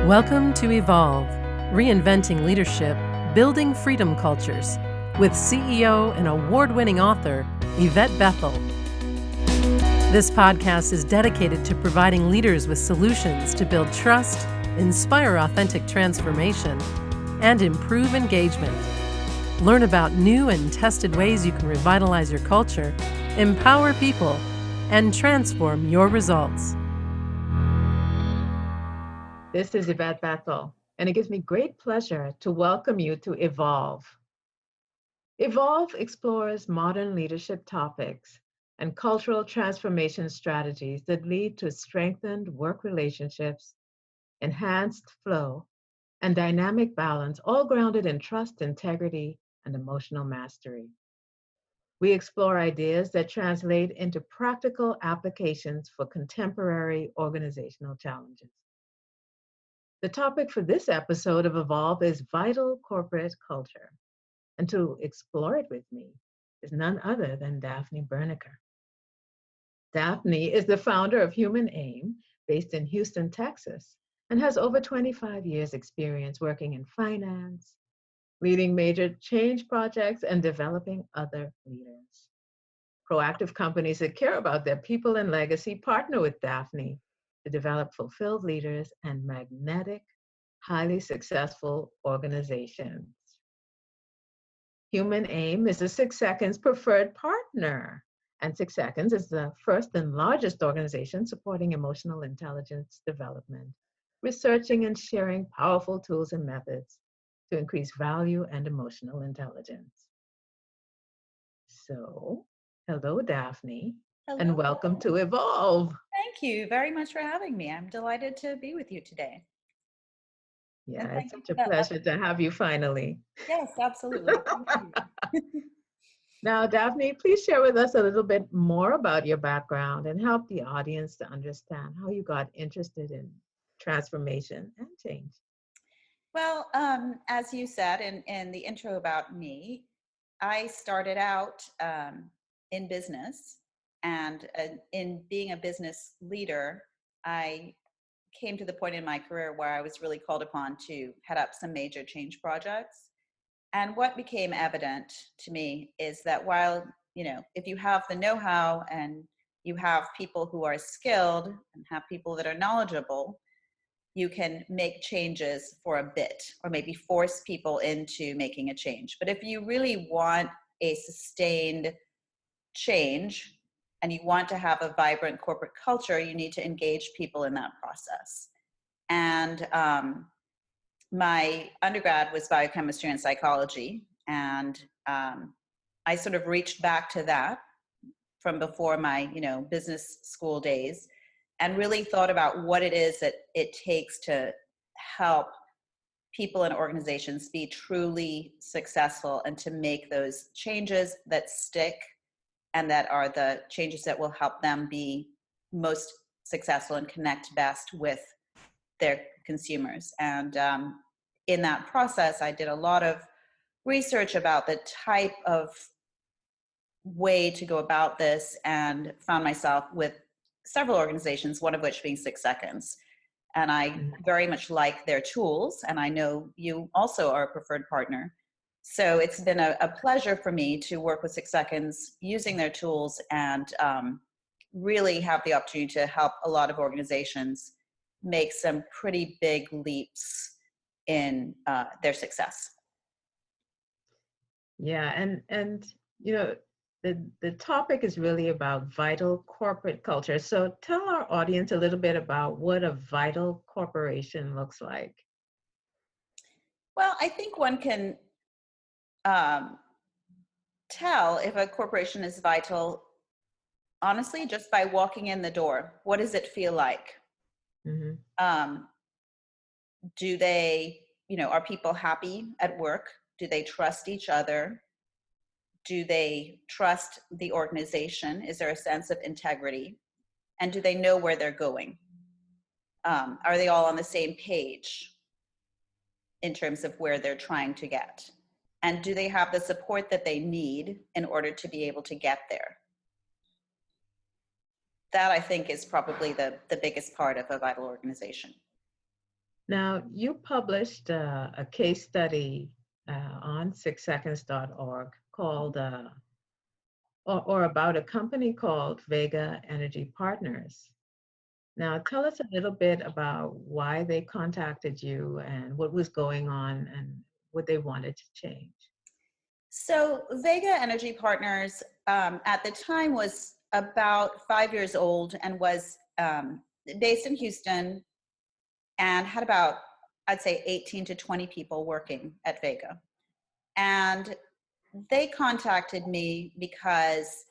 Welcome to Evolve, Reinventing Leadership, Building Freedom Cultures, with CEO and award-winning author, Yvette Bethel. This podcast is dedicated to providing leaders with solutions to build trust, inspire authentic transformation, and improve engagement. Learn about new and tested ways you can revitalize your culture, empower people, and transform your results. This is Yvette Bethel, and it gives me great pleasure to welcome you to Evolve. Evolve explores modern leadership topics and cultural transformation strategies that lead to strengthened work relationships, enhanced flow, and dynamic balance, all grounded in trust, integrity, and emotional mastery. We explore ideas that translate into practical applications for contemporary organizational challenges. The topic for this episode of Evolve is vital corporate culture. And to explore it with me is none other than Daphne Bernicker. Daphne is the founder of Human Aim, based in Houston, Texas, and has over 25 years experience working in finance, leading major change projects, and developing other leaders. Proactive companies that care about their people and legacy partner with Daphne to develop fulfilled leaders and magnetic, highly successful organizations. Human Aim is a 6 Seconds preferred partner, and 6 Seconds is the first and largest organization supporting emotional intelligence development, researching and sharing powerful tools and methods to increase value and emotional intelligence. So, hello, Daphne, and Hello. welcome to Evolve. Thank you very much for having me. I'm delighted to be with you today. And Yeah, it's thank you such for a that. pleasure to have you finally. Yes, absolutely. Thank you. Now, Daphne, please share with us a little bit more about your background and help the audience to understand how you got interested in transformation and change. Well, as you said in the intro about me, I started out in business, and in being a business leader, I came to the point in my career where I was really called upon to head up some major change projects. And what became evident to me is that while, if you have the know-how and you have people who are skilled and have people that are knowledgeable, you can make changes for a bit or maybe force people into making a change. But if you really want a sustained change and you want to have a vibrant corporate culture, you need to engage people in that process. And my undergrad was biochemistry and psychology, and I sort of reached back to that from before my business school days, and really thought about what it is that it takes to help people and organizations be truly successful and to make those changes that stick and that are the changes that will help them be most successful and connect best with their consumers. And in that process, I did a lot of research about the type of way to go about this and found myself with several organizations, one of which being 6 Seconds. And I very much like their tools, and I know you also are a preferred partner. So it's been a pleasure for me to work with 6 Seconds using their tools and really have the opportunity to help a lot of organizations make some pretty big leaps in their success. Yeah, and the topic is really about vital corporate culture. So tell our audience a little bit about what a vital corporation looks like. Well, I think one can tell if a corporation is vital, honestly, just by walking in the door. What does it feel like? Mm-hmm. Do they, are people happy at work? Do they trust each other? Do they trust the organization? Is there a sense of integrity? And do they know where they're going? Are they all on the same page in terms of where they're trying to get? And do they have the support that they need in order to be able to get there? That, I think, is probably the biggest part of a vital organization. Now, you published a case study on 6seconds.org called, or about a company called Vega Energy Partners. Now, tell us a little bit about why they contacted you and what was going on and what they wanted to change. So Vega Energy Partners at the time was about 5 years old and was based in Houston and had about, I'd say, 18 to 20 people working at Vega. And they contacted me because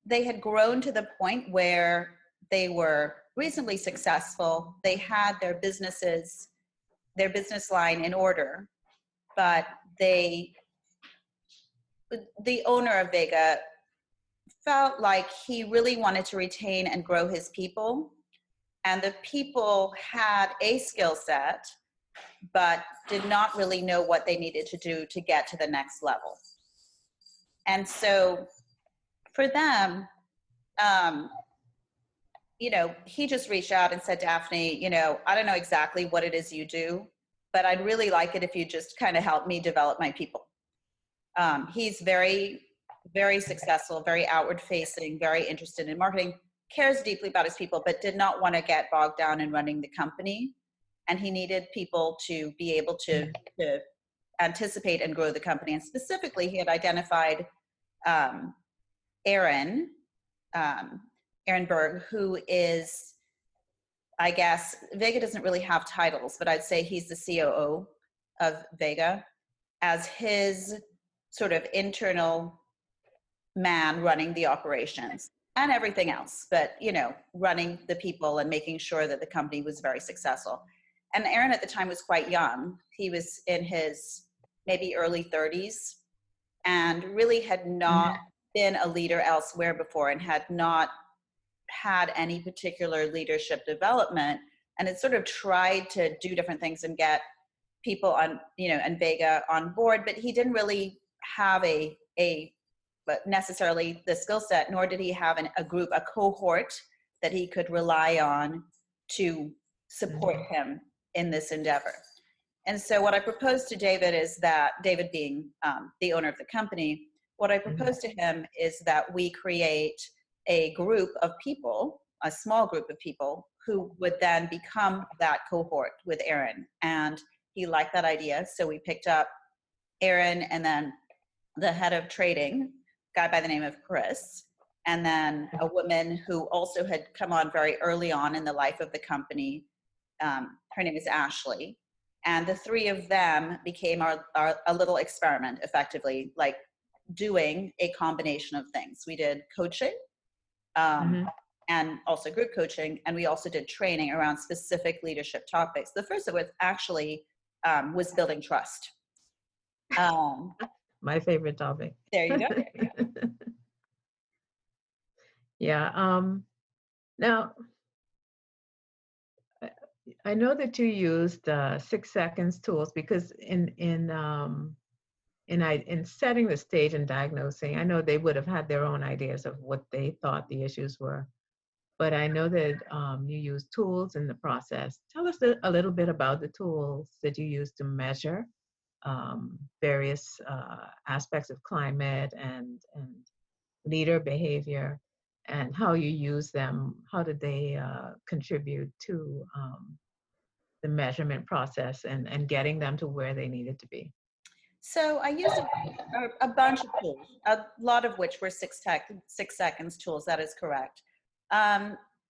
they had grown to the point where they were reasonably successful. They had their business line in order, but the owner of Vega felt like he really wanted to retain and grow his people. And the people had a skill set, but did not really know what they needed to do to get to the next level. And so for them, he just reached out and said, Daphne, I don't know exactly what it is you do, but I'd really like it if you just kind of help me develop my people. He's very, very successful, very outward facing, very interested in marketing, cares deeply about his people, but did not want to get bogged down in running the company. And he needed people to be able to anticipate and grow the company. And specifically, he had identified Aaron Berg, who is, I guess, Vega doesn't really have titles, but I'd say he's the COO of Vega, as his sort of internal man running the operations and everything else, but running the people and making sure that the company was very successful. And Aaron at the time was quite young. He was in his maybe early 30s and really had not been a leader elsewhere before and had not had any particular leadership development, and had sort of tried to do different things and get people on, and Vega on board, but he didn't really have but necessarily the skill set, nor did he have a group, a cohort that he could rely on to support him in this endeavor. And so what I proposed to David is that, David being the owner of the company, what I proposed to him is that we create a group of people, a small group of people, who would then become that cohort with Aaron. And he liked that idea, so we picked up Aaron and then the head of trading, guy by the name of Chris, and then a woman who also had come on very early on in the life of the company. Her name is Ashley. And the three of them became a little experiment, effectively, like doing a combination of things. We did coaching and also group coaching, and we also did training around specific leadership topics. The first of which actually was building trust. My favorite topic. There you go. Yeah. Now, I know that you used 6 seconds tools because in setting the stage and diagnosing, I know they would have had their own ideas of what they thought the issues were, but I know that you use tools in the process. Tell us a little bit about the tools that you use to measure various aspects of climate and leader behavior, and how you use them. How did they contribute to the measurement process and getting them to where they needed to be? So I used a bunch of tools, a lot of which were 6 seconds tools. That is correct.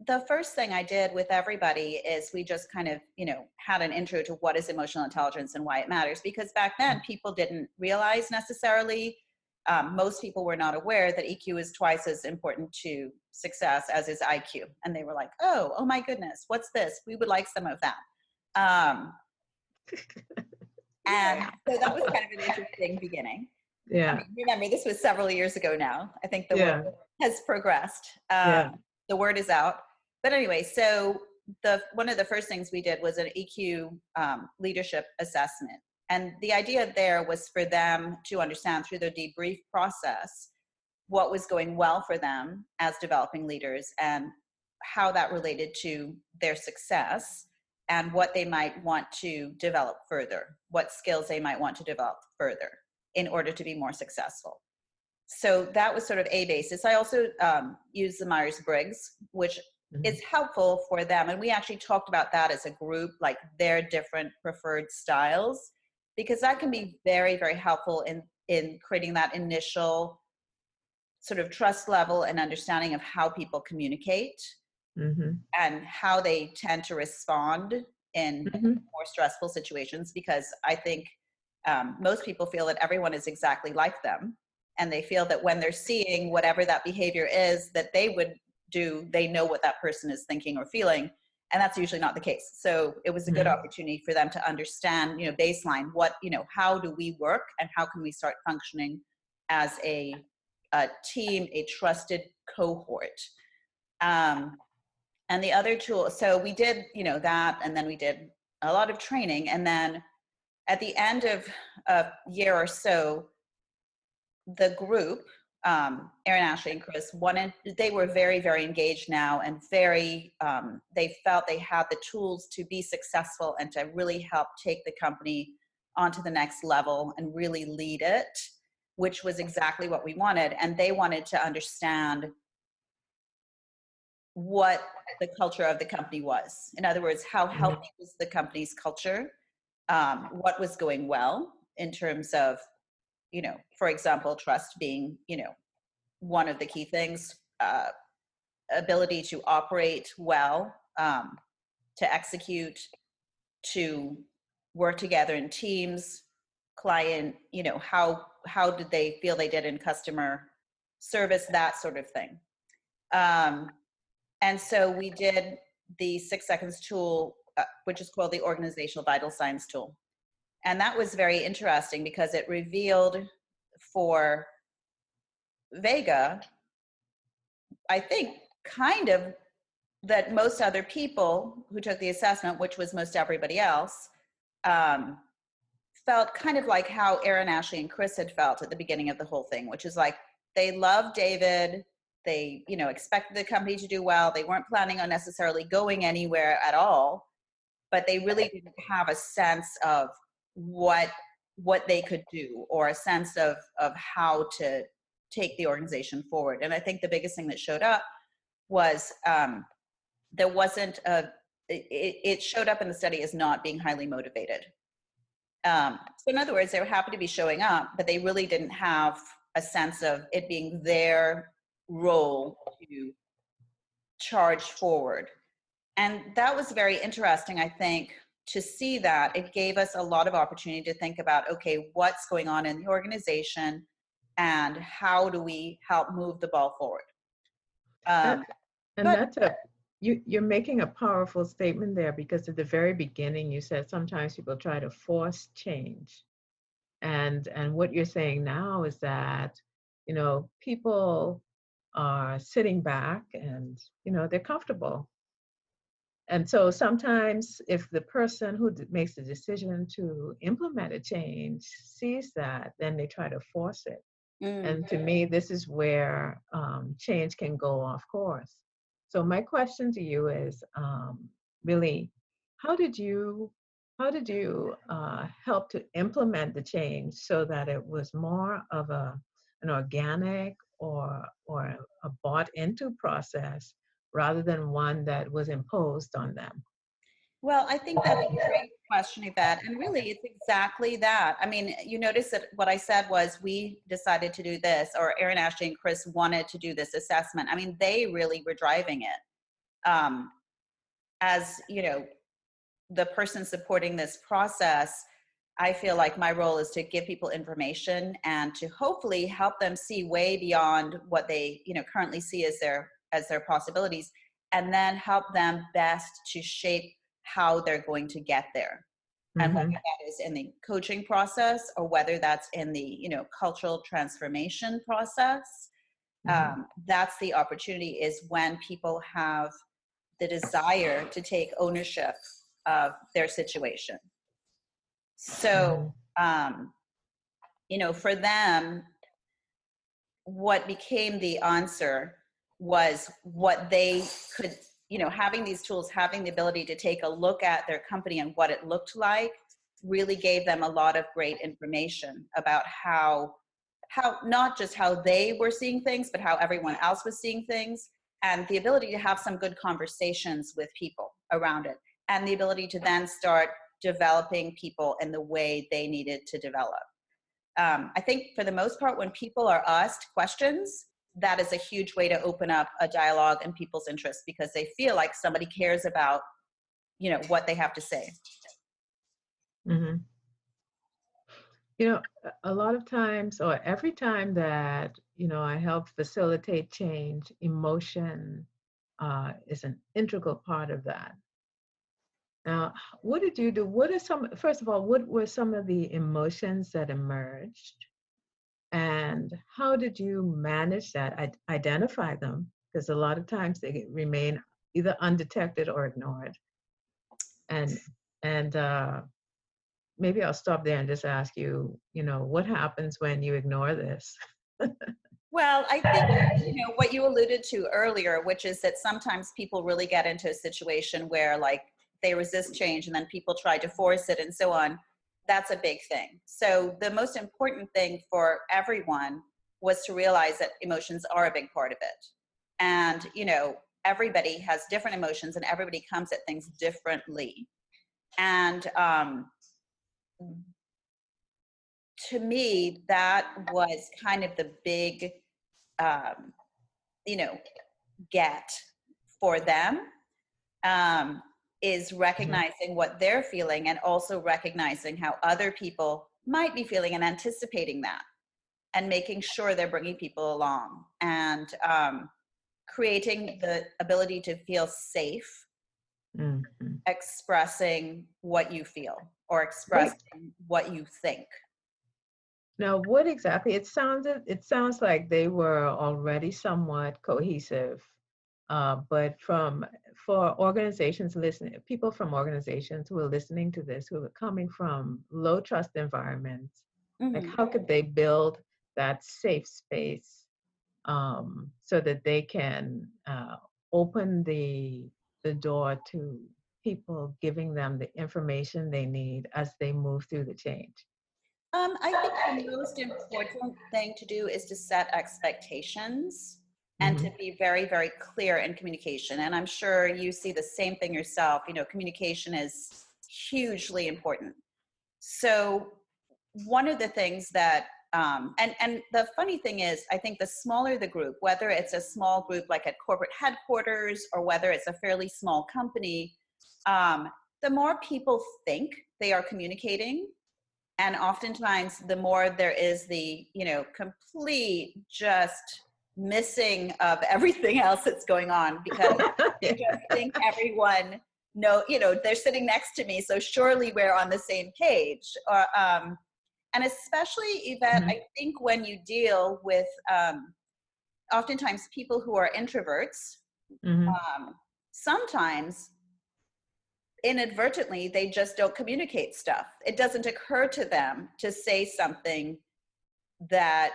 The first thing I did with everybody is we just kind of, had an intro to what is emotional intelligence and why it matters. Because back then people didn't realize necessarily, most people were not aware that EQ is twice as important to success as is IQ. And they were like, oh my goodness, what's this? We would like some of that. And so that was kind of an interesting beginning. Yeah. I mean, remember, this was several years ago now. I think the world has progressed. The word is out. But anyway, so one of the first things we did was an EQ leadership assessment. And the idea there was for them to understand through the debrief process what was going well for them as developing leaders and how that related to their success. and what they might want to develop further, what skills they might want to develop further in order to be more successful. So that was sort of a basis. I also used the Myers-Briggs, which is helpful for them. And we actually talked about that as a group, like their different preferred styles, because that can be very, very helpful in creating that initial sort of trust level and understanding of how people communicate and how they tend to respond in more stressful situations. Because I think most people feel that everyone is exactly like them. And they feel that when they're seeing whatever that behavior is that they would do, they know what that person is thinking or feeling. And that's usually not the case. So it was a good opportunity for them to understand, baseline, how do we work and how can we start functioning as a team, a trusted cohort. And the other tool, so we did, that, and then we did a lot of training. And then at the end of a year or so, the group, Aaron, Ashley, and Chris, they were very, very engaged now, and very, they felt they had the tools to be successful and to really help take the company onto the next level and really lead it, which was exactly what we wanted. And they wanted to understand what the culture of the company was. In other words, how healthy was the company's culture? What was going well in terms of, for example, trust being, one of the key things, ability to operate well, to execute, to work together in teams, client, how did they feel they did in customer service, that sort of thing. And so we did the 6 seconds tool, which is called the organizational vital signs tool. And that was very interesting because it revealed for Vega, I think, kind of that most other people who took the assessment, which was most everybody else, felt kind of like how Aaron, Ashley, and Chris had felt at the beginning of the whole thing, which is like they loved David. They, expected the company to do well. They weren't planning on necessarily going anywhere at all, but they really didn't have a sense of what they could do, or a sense of how to take the organization forward. And I think the biggest thing that showed up was there wasn't it showed up in the study as not being highly motivated. So in other words, they were happy to be showing up, but they really didn't have a sense of it being their role to charge forward. And that was very interesting, I think, to see that. It gave us a lot of opportunity to think about, okay, what's going on in the organization and how do we help move the ball forward? You're making a powerful statement there, because at the very beginning you said sometimes people try to force change. And what you're saying now is that, people are sitting back and, they're comfortable. And so sometimes if the person who makes the decision to implement a change sees that, then they try to force it. And to me, this is where change can go off course. So my question to you is, really, how did you help to implement the change so that it was more of an organic or a bought into process rather than one that was imposed on them? Well, I think that's a great question, Yvette. And really, it's exactly that. I mean, you notice that what I said was we decided to do this, or Aaron, Ashley, and Chris wanted to do this assessment. I mean, they really were driving it. As, the person supporting this process, I feel like my role is to give people information and to hopefully help them see way beyond what they, currently see as their possibilities, and then help them best to shape how they're going to get there. And whether that is in the coaching process or whether that's in the, cultural transformation process, that's the opportunity, is when people have the desire to take ownership of their situation. So, for them, what became the answer was what they could having these tools, having the ability to take a look at their company and what it looked like really gave them a lot of great information about how not just how they were seeing things, but how everyone else was seeing things, and the ability to have some good conversations with people around it, and the ability to then start developing people in the way they needed to develop. I think for the most part, when people are asked questions, that is a huge way to open up a dialogue and people's interest, because they feel like somebody cares about, what they have to say. Mm-hmm. A lot of times, or every time that, I help facilitate change, emotion is an integral part of that. Now, what did you do? First of all, what were some of the emotions that emerged? And how did you manage that? Identify them, because a lot of times they remain either undetected or ignored. And maybe I'll stop there and just ask you, what happens when you ignore this? Well, I think, what you alluded to earlier, which is that sometimes people really get into a situation where like they resist change and then people try to force it and so on. That's a big thing. So the most important thing for everyone was to realize that emotions are a big part of it. And, everybody has different emotions and everybody comes at things differently. And to me, that was kind of the big, get for them, is recognizing what they're feeling and also recognizing how other people might be feeling and anticipating that, and making sure they're bringing people along, and creating the ability to feel safe expressing what you feel or expressing what you think. Now, what exactly? It sounds like they were already somewhat cohesive, but for organizations listening, people from organizations who are listening to this, who are coming from low trust environments, like how could they build that safe space so that they can open the door to people giving them the information they need as they move through the change? I think the most important thing to do is to set expectations and to be very, very clear in communication. And I'm sure you see the same thing yourself. Communication is hugely important. So one of the things that, and the funny thing is, I think the smaller the group, whether it's a small group like at corporate headquarters or whether it's a fairly small company, the more people think they are communicating. And oftentimes the more there is the, complete just missing of everything else that's going on, because they just think everyone they're sitting next to me, so surely we're on the same page. And especially, Yvette, I think when you deal with oftentimes people who are introverts, sometimes inadvertently they just don't communicate stuff. It doesn't occur to them to say something that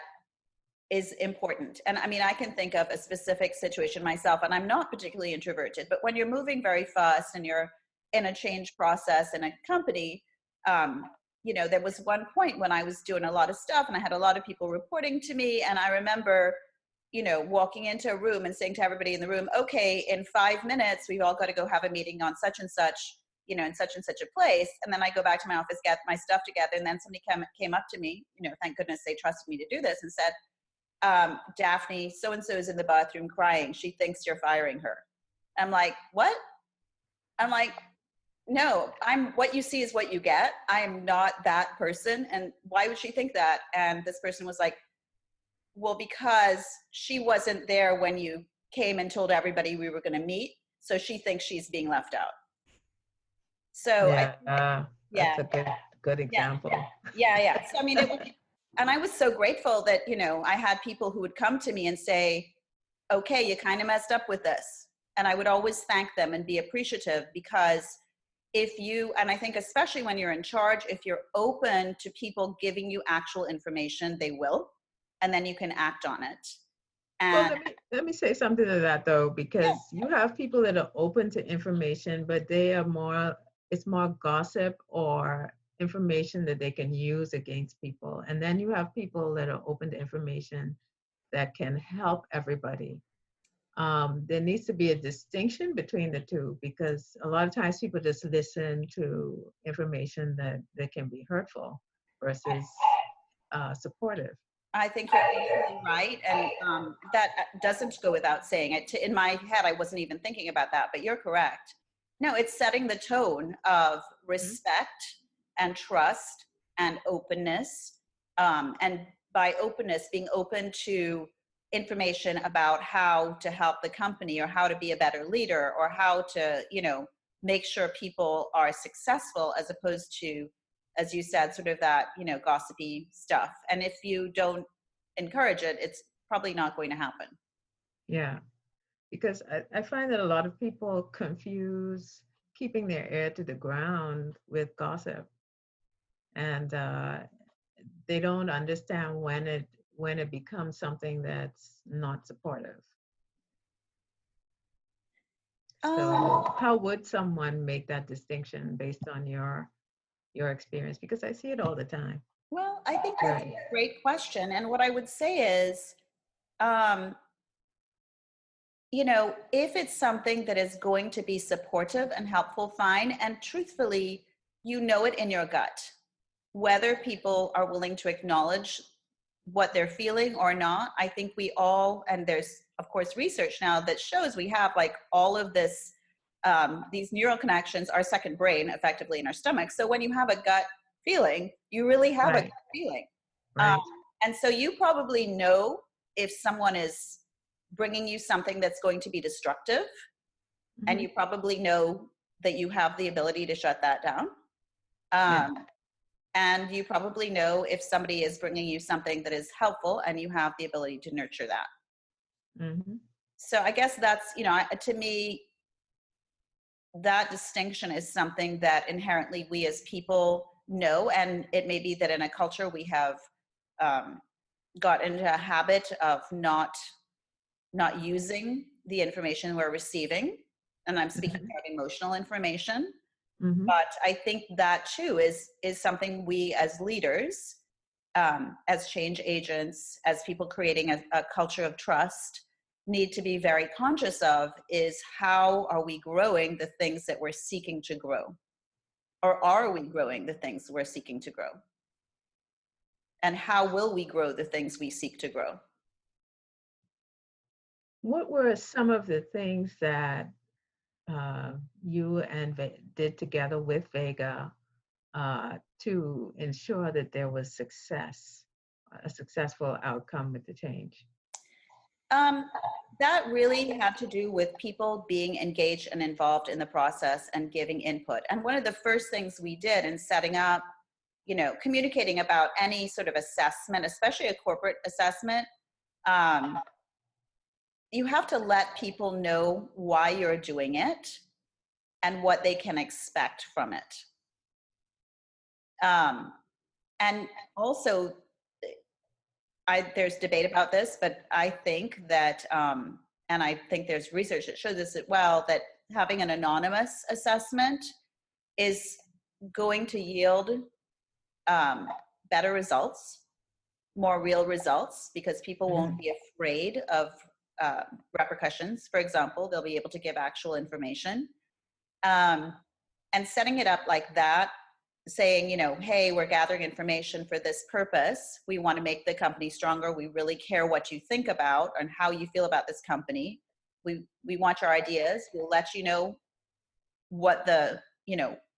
is important. And I mean, I can think of a specific situation myself, and I'm not particularly introverted, but when you're moving very fast and you're in a change process in a company, there was one point when I was doing a lot of stuff and I had a lot of people reporting to me, and I remember walking into a room and saying to everybody in the room, okay, in 5 minutes, we've all got to go have a meeting on such and such, in such and such a place. And then I go back to my office, get my stuff together. And then somebody came up to me, thank goodness they trusted me to do this, and said, Daphne, so-and-so is in the bathroom crying. She thinks you're firing her. I'm like, what? I'm like, no, what you see is what you get. I am not that person. And why would she think that? And this person was like, well, because she wasn't there when you came and told everybody we were going to meet, so she thinks she's being left out. So that's a good example. Yeah. So I mean, and I was so grateful that I had people who would come to me and say, "Okay, you kind of messed up with this," and I would always thank them and be appreciative, because and I think especially when you're in charge, if you're open to people giving you actual information, they will. And then you can act on it. Well, And let me say something to that though, yeah, because you have people that are open to information, but they are more, it's more gossip or information that they can use against people. And then you have people that are open to information that can help everybody. There needs to be a distinction between the two, because a lot of times people just listen to information that can be hurtful versus supportive. I think you're absolutely right. And that doesn't go without saying. In my head, I wasn't even thinking about that, but you're correct. No, it's setting the tone of Mhm. respect and trust and openness. And by openness, being open to information about how to help the company or how to be a better leader or how to, make sure people are successful as opposed to, as you said, sort of that, gossipy stuff. And if you don't encourage it, it's probably not going to happen. Yeah. Because I find that a lot of people confuse keeping their ear to the ground with gossip, and they don't understand when it becomes something that's not supportive. Um, So how would someone make that distinction based on your experience? Because I see it all the time. well, I think that's Right. a great question. And what I would say is, um, if it's something that is going to be supportive and helpful, fine. And truthfully, it in your gut, whether people are willing to acknowledge what they're feeling or not. I think we all, and there's of course research now that shows we have like all of this, these neural connections, our second brain effectively in our stomach. So when you have a gut feeling, you really have a Right. gut feeling. Um, Right. and so you probably know if someone is bringing you something that's going to be destructive, and Hmm. you probably know that you have the ability to shut that down. Yeah. Um, and you probably know if somebody is bringing you something that is helpful and you have the ability to nurture that. Hmm. So I guess that's, to me, that distinction is something that inherently we as people know. And it may be that in a culture we have um, got into a habit of not using the information we're receiving. And I'm speaking Hmm. about emotional information. Hmm. But I think that too is something we as leaders, as change agents, as people creating a culture of trust, need to be very conscious of, is how are we growing the things that we're seeking to grow? Or are we growing the things we're seeking to grow? And how will we grow the things we seek to grow? What were some of the things that you and did together with Vega to ensure that there was a successful outcome with the change? Um, that really had to do with people being engaged and involved in the process and giving input. And one of the first things we did in setting up, communicating about any sort of assessment, especially a corporate assessment, um, you have to let people know why you're doing it and what they can expect from it. Um, and also, there's debate about this, but I think that, and I think there's research that shows this as well, that having an anonymous assessment is going to yield um, better results, more real results, because people won't Mhm. be afraid of uh, repercussions. For example, they'll be able to give actual information. Um, and setting it up like that, saying, hey, we're gathering information for this purpose. We want to make the company stronger. We really care what you think about and how you feel about this company. We want your ideas. We'll let you know what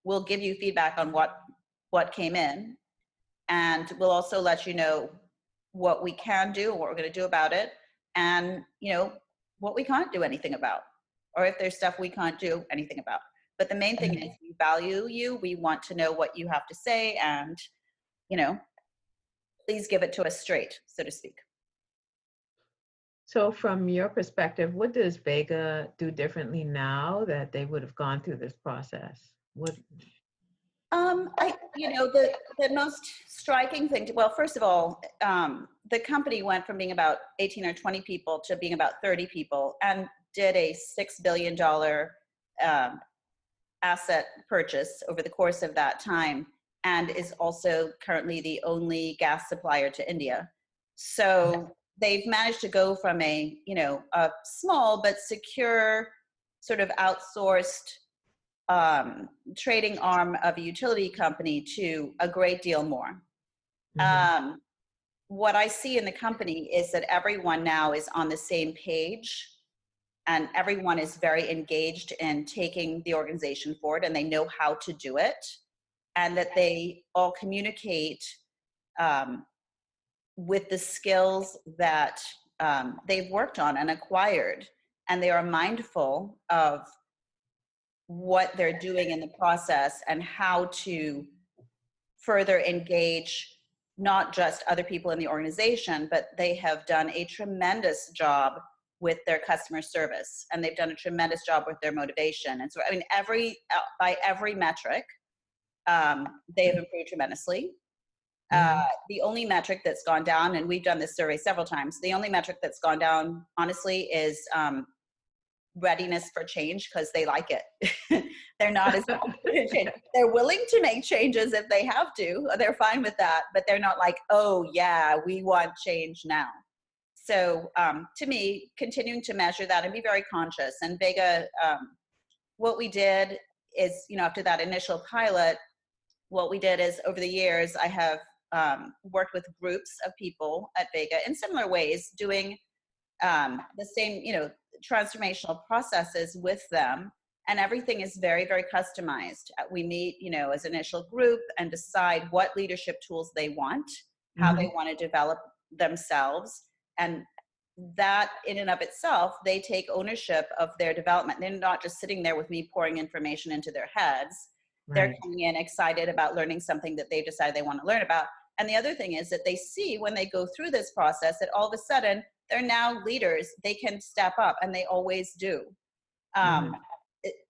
we'll give you feedback on what came in, and we'll also let you know what we can do and what we're going to do about it, and what we can't do anything about, or if there's stuff we can't do anything about. But the main thing is, Mhm. we value you. We want to know what you have to say, and you know please give it to us straight, so to speak. So, from your perspective, what does Vega do differently now that they would have gone through this process? What? The most striking thing, well, first of all, the company went from being about 18 or 20 people to being about 30 people and did a $6 billion um, asset purchase over the course of that time, and is also currently the only gas supplier to India. So they've managed to go from a small but secure sort of outsourced trading arm of a utility company to a great deal more. Um, what I see in the company is that everyone now is on the same page, and everyone is very engaged in taking the organization forward, and they know how to do it, and that they all communicate with the skills that they've worked on and acquired, and they are mindful of what they're doing in the process and how to further engage not just other people in the organization, but they have done a tremendous job with their customer service, and they've done a tremendous job with their motivation. And so, I mean, by every metric, they have improved tremendously. The only metric that's gone down, and we've done this survey several times, the only metric that's gone down, honestly, is readiness for change, because they like it. They're not as they're willing to make changes if they have to. They're fine with that, but they're not like, oh yeah, we want change now. So to me, continuing to measure that and be very conscious. And Vega, what we did is, after that initial pilot, what we did is, over the years, I have worked with groups of people at Vega in similar ways, doing the same, transformational processes with them, and everything is very, very customized. We meet, as an initial group and decide what leadership tools they want, how they want to develop themselves, and that in and of itself, they take ownership of their development. They're not just sitting there with me pouring information into their heads. Right. They're coming in excited about learning something that they've decided they want to learn about. And the other thing is that they see, when they go through this process, that all of a sudden they're now leaders. They can step up, and they always do.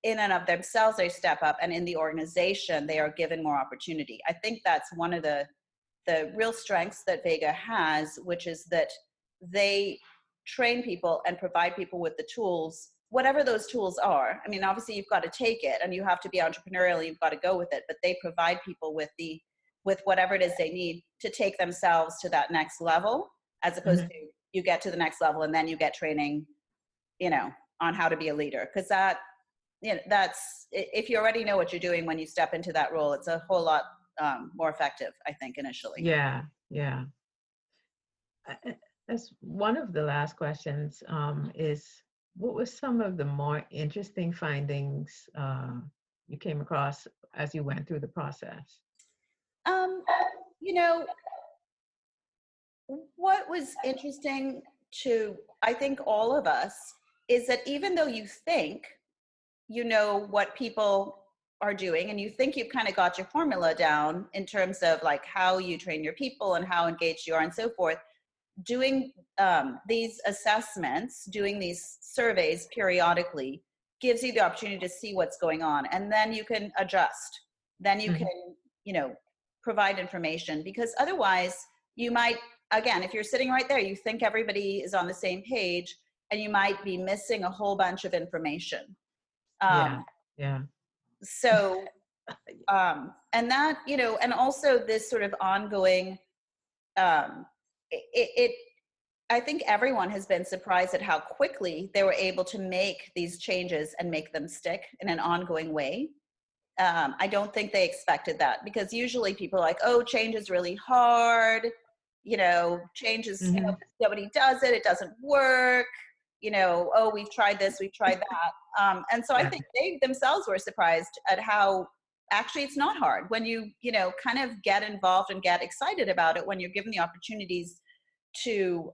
In and of themselves, they step up, and in the organization, they are given more opportunity. I think that's one of the real strengths that Vega has, which is that they train people and provide people with the tools, whatever those tools are. I mean, obviously you've got to take it, and you have to be entrepreneurial, you've got to go with it, but they provide people with whatever it is they need to take themselves to that next level, as opposed to you get to the next level and then you get training, on how to be a leader. Because that's, if you already know what you're doing when you step into that role, it's a whole lot more effective, I think, initially. Yeah. That's one of the last questions, is what were some of the more interesting findings you came across as you went through the process? What was interesting to, I think, all of us, is that even though you think you know what people are doing, and you think you've kind of got your formula down in terms of like how you train your people and how engaged you are and so forth, doing these assessments, doing these surveys periodically gives you the opportunity to see what's going on, and then you can adjust. Then you can, provide information, because otherwise you might, again, if you're sitting right there, you think everybody is on the same page, and you might be missing a whole bunch of information. So, and that, and also this sort of ongoing, I think everyone has been surprised at how quickly they were able to make these changes and make them stick in an ongoing way. I don't think they expected that, because usually people are like, oh, change is really hard. Change is, nobody does it. It doesn't work. Oh, we've tried this, we've tried that. And so I think they themselves were surprised at how actually it's not hard when you, kind of get involved and get excited about it, when you're given the opportunities to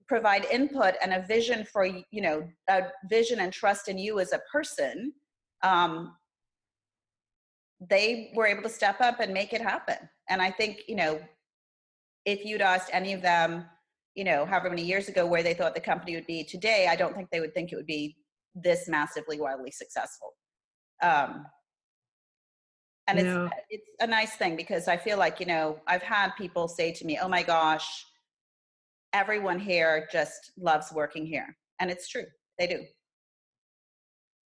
provide input and a vision for, a vision and trust in you as a person. They were able to step up and make it happen. And I think, if you'd asked any of them, however many years ago, where they thought the company would be today, I don't think they would think it would be this massively wildly successful. And You it's know, it's a nice thing because I feel like, I've had people say to me, "Oh my gosh, everyone here just loves working here." And it's true. They do.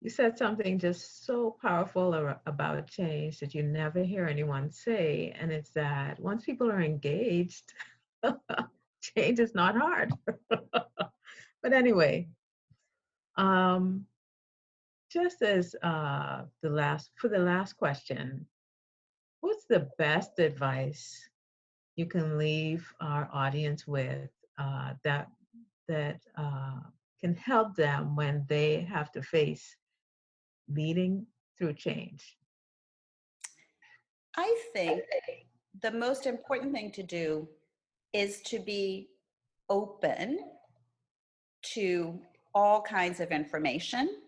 you said something just so powerful about change that you never hear anyone say, and it's that once people are engaged, change is not hard. But anyway, um, just as the last question, what's the best advice you can leave our audience with that can help them when they have to face leading through change? I think the most important thing to do is to be open to all kinds of information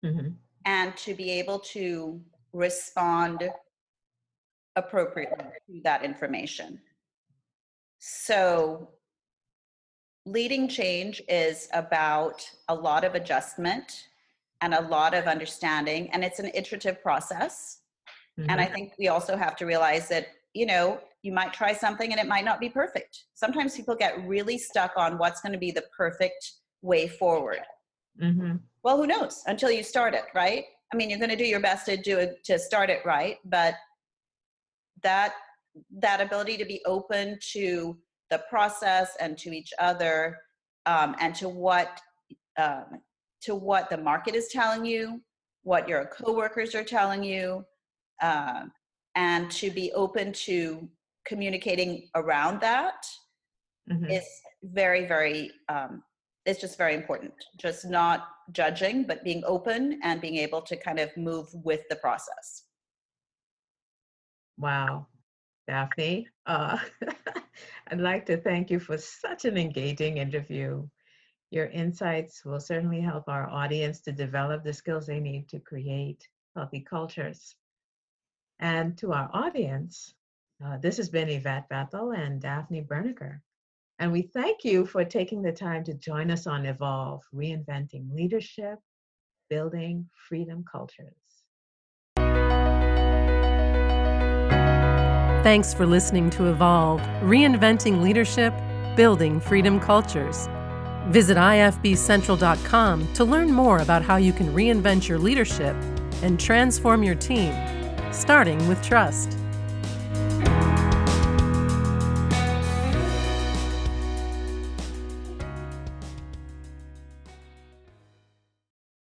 Hmm. and to be able to respond appropriately to that information. So, leading change is about a lot of adjustment and a lot of understanding, and it's an iterative process. And I Hmm. think we also have to realize that, you might try something and it might not be perfect. Sometimes people get really stuck on what's going to be the perfect way forward. Hmm. Well, who knows until you start it, right? I mean, you're going to do your best to do it, to start it right, but that that ability to be open to the process and to each other, and um, to what the market is telling you, what your coworkers are telling you, um, and to be open to communicating around that Hmm. is very, very, it's just very important. Just not judging, but being open and being able to kind of move with the process. Wow, Daphne, I'd like to thank you for such an engaging interview. Your insights will certainly help our audience to develop the skills they need to create healthy cultures. And to our audience, this has been Yvette Bethel and Daphne Bernicker. And we thank you for taking the time to join us on Evolve, Reinventing Leadership, Building Freedom Cultures. Thanks for listening to Evolve, Reinventing Leadership, Building Freedom Cultures. Visit ifbcentral.com to learn more about how you can reinvent your leadership and transform your team, starting with trust.